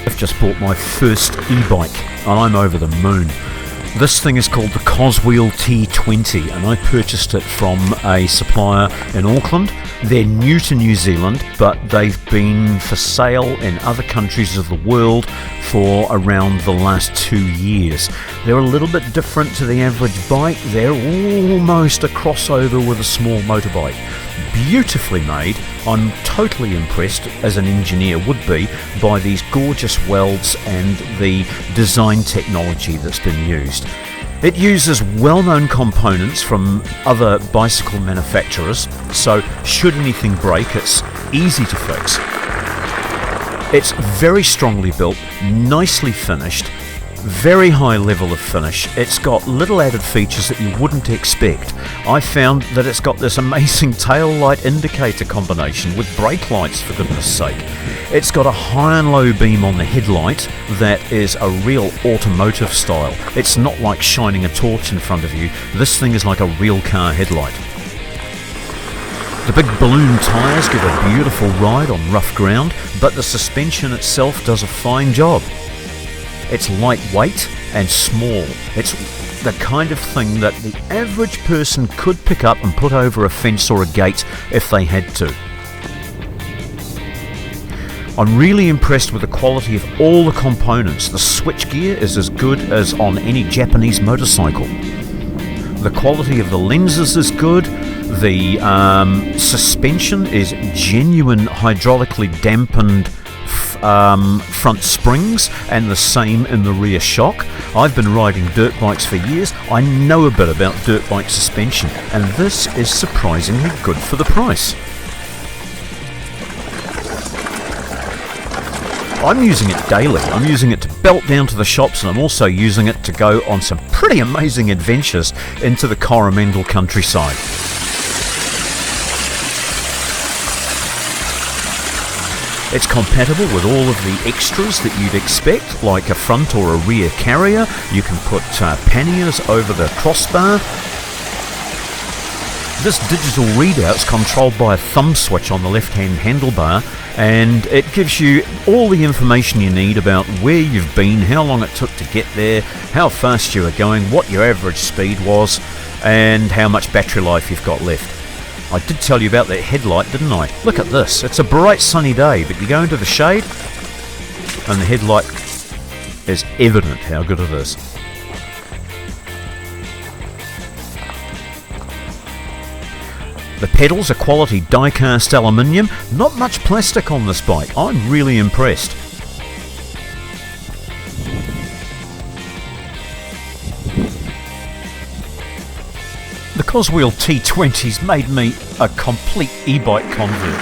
I've just bought my first e-bike and I'm over the moon. This thing is called the Coswheel T20 and I purchased it from a supplier in Auckland. They're new to New Zealand, but they've been for sale in other countries of the world for around the last 2 years. They're a little bit different to the average bike. They're almost a crossover with a small motorbike. Beautifully made. I'm totally impressed, as an engineer would be, by these gorgeous welds and the design technology that's been used. It uses well-known components from other bicycle manufacturers, so should anything break, it's easy to fix. It's very strongly built, nicely finished, very high level of finish. It's got little added features that you wouldn't expect. I found that it's got this amazing tail light indicator combination with brake lights, for goodness sake. It's got a high and low beam on the headlight that is a real automotive style. It's not like shining a torch in front of you. This thing is like a real car headlight. The big balloon tyres give a beautiful ride on rough ground, but the suspension itself does a fine job. It's lightweight and small. It's the kind of thing that the average person could pick up and put over a fence or a gate if they had to. I'm really impressed with the quality of all the components. The switchgear is as good as on any Japanese motorcycle. The quality of the lenses is good. The suspension is genuine hydraulically dampened front springs, and the same in the rear shock. I've been riding dirt bikes for years. I know a bit about dirt bike suspension, and this is surprisingly good for the price. I'm using it daily. I'm using it to belt down to the shops, and I'm also using it to go on some pretty amazing adventures into the Coromandel countryside. It's compatible with all of the extras that you'd expect, like a front or a rear carrier. You can put panniers over the crossbar. This digital readout is controlled by a thumb switch on the left-hand handlebar, and it gives you all the information you need about where you've been, how long it took to get there, how fast you were going, what your average speed was, and how much battery life you've got left. I did tell you about that headlight, didn't I? Look at this. It's a bright sunny day, but you go into the shade and the headlight is evident how good it is. The pedals are quality die-cast aluminium. Not much plastic on this bike. I'm really impressed. The Coswheel T20's made me a complete e-bike convert.